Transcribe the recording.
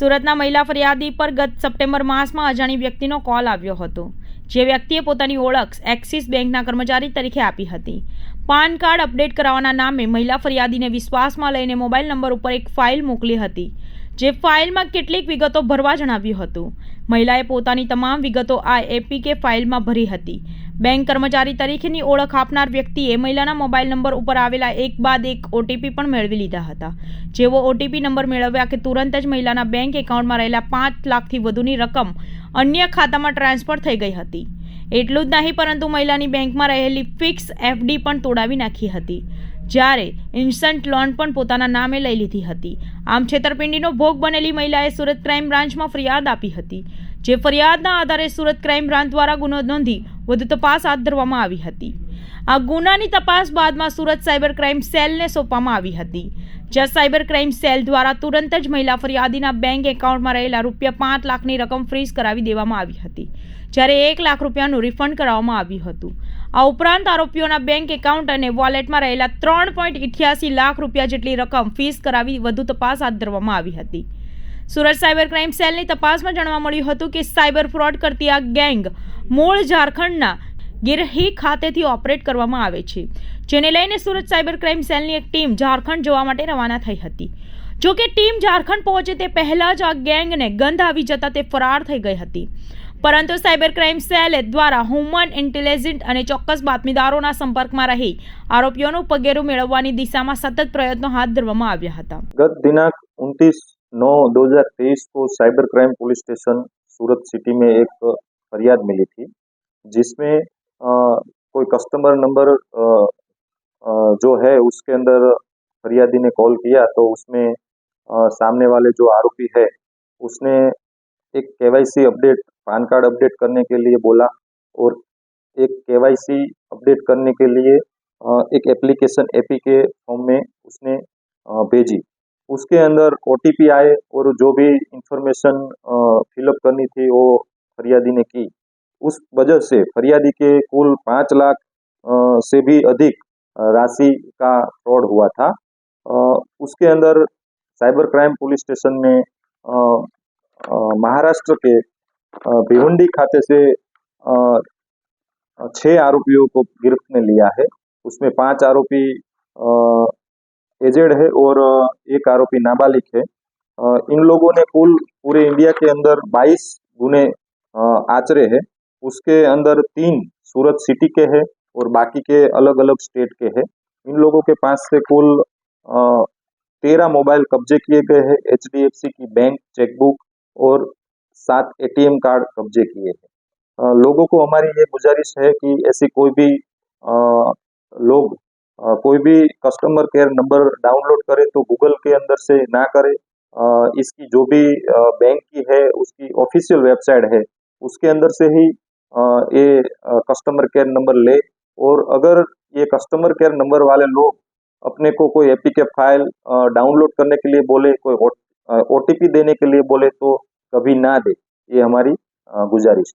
સુરતના મહિલા ફરિયાદી પર ગત સપ્ટેમ્બર માસમાં અજાણી વ્યક્તિનો કોલ આવ્યો હતો, જે વ્યક્તિએ પોતાની ઓળખ એક્સિસ બેંકના કર્મચારી તરીકે આપી હતી. પાન કાર્ડ અપડેટ કરાવવાના નામે મહિલા ફરિયાદીને વિશ્વાસમાં લઈને મોબાઈલ નંબર ઉપર એક ફાઇલ મોકલી હતી, જે ફાઇલમાં કેટલીક વિગતો ભરવા જણાવ્યું હતું. મહિલાએ પોતાની તમામ વિગતો આ એપીકે ફાઇલમાં ભરી હતી. બેંક કર્મચારી તરીકેની ઓળખ આપનાર વ્યક્તિએ મહિલાના મોબાઈલ નંબર ઉપર આવેલા એક બાદ એક ઓટીપી પણ મેળવી લીધા હતા. જેવો ઓટીપી નંબર મેળવ્યા કે તુરંત જ મહિલાના બેંક એકાઉન્ટમાં રહેલા 5 લાખથી વધુની રકમ અન્ય ખાતામાં ટ્રાન્સફર થઈ ગઈ હતી. એટલું જ નહીં, પરંતુ મહિલાની બેંકમાં રહેલી ફિક્સ એફડી પણ તોડાવી નાખી હતી, જ્યારે ઇન્સ્ટન્ટ લોન પણ પોતાના નામે લઈ લીધી હતી. આમ છેતરપિંડીનો ભોગ બનેલી મહિલાએ સુરત ક્રાઇમ બ્રાન્ચમાં ફરિયાદ આપી હતી, જે ફરિયાદના આધારે સુરત ક્રાઇમ બ્રાન્ચ દ્વારા ગુનો નોંધી વધુ તપાસ હાથ ધરવામાં આવી હતી. આ ગુનાની તપાસ બાદમાં સુરત સાયબર ક્રાઇમ સેલને સોંપવામાં આવી હતી, જ્યાં સાયબર ક્રાઇમ સેલ દ્વારા તુરંત જ મહિલા ફરિયાદીના બેંક એકાઉન્ટમાં રહેલા ₹5 લાખની રકમ ફ્રીઝ કરાવી દેવામાં આવી હતી, જ્યારે ₹1 લાખનું રિફંડ કરાવવામાં આવ્યું હતું. આ ઉપરાંત આરોપીઓના બેંક એકાઉન્ટ અને વોલેટમાં રહેલા ₹3.88 લાખ જેટલી રકમ ફ્રીઝ કરાવી વધુ તપાસ હાથ ધરવામાં આવી હતી. સુરત સાયબર ક્રાઇમ સેલની તપાસમાં જાણવા મળ્યું હતું કે સાયબર ફ્રોડ કરતી આ ગેંગ મૂળ ઝારખંડના ગિરહી ખાતેથી ઓપરેટ કરવામાં આવે છે, જેને લઈને સુરત સાયબર ક્રાઇમ સેલની એક ટીમ ઝારખંડ જવા માટે રવાના થઈ હતી. જો કે ટીમ ઝારખંડ પહોંચે તે પહેલા જ આ ગેંગને ગંધ આવી જતા તે ફરાર થઈ ગઈ હતી, પરંતુ સાયબર ક્રાઇમ સેલ દ્વારા હ્યુમન ઇન્ટેલિજન્સ અને ચોક્કસ બાતમીદારોના સંપર્કમાં રહી આરોપીઓનું પગેરું મેળવવાની દિશામાં સતત પ્રયત્નો હાથ ધરવામાં આવ્યા હતા. गत दिनांक 29/9/2023 को साइबर क्राइम पुलिस स्टेशन सूरत सिटी में एक फरियाद मिली थी, जिसमें कोई कस्टमर नंबर जो है उसके अंदर फरियादी ने कॉल किया, तो उसमें सामने वाले जो आरोपी है उसने एक KYC update, PAN card update करने के लिए बोला, और एक केवाईसी अपडेट करने के लिए एक एप्लीकेशन एपीके फॉर्म में उसने भेजी. उसके अंदर ओटीपी आए और जो भी इंफॉर्मेशन फिलअप करनी थी वो फरियादी ने की. उस वजह से फरियादी के कुल 5 लाख से भी अधिक राशि का फ्रॉड हुआ था. उसके अंदर साइबर क्राइम पुलिस स्टेशन में महाराष्ट्र के भिवंडी खाते से 6 आरोपियों को गिरफ्त में लिया है. उसमें 5 आरोपी एजेड है और एक आरोपी नाबालिग है. इन लोगों ने कुल पूरे इंडिया के अंदर 22 गुने आचरे हैं. उसके अंदर 3 सूरत सिटी के हैं और बाकी के अलग अलग स्टेट के हैं. इन लोगों के पास से कुल 13 मोबाइल कब्जे किए गए हैं, HDFC की बैंक चेकबुक और 7 ATM कार्ड कब्जे किए हैं. लोगों को हमारी ये गुजारिश है कि ऐसी कोई भी लोग कोई भी कस्टमर केयर नंबर डाउनलोड करे तो गूगल के अंदर से ना करे. इसकी जो भी बैंक की है उसकी ऑफिशियल वेबसाइट है, उसके अंदर से ही ये कस्टमर केयर नंबर ले. और अगर ये कस्टमर केयर नंबर वाले लोग अपने को कोई एपीके फाइल डाउनलोड करने के लिए बोले, कोई ओटीपी देने के लिए बोले, तो कभी ना दे. ये हमारी गुजारिश है.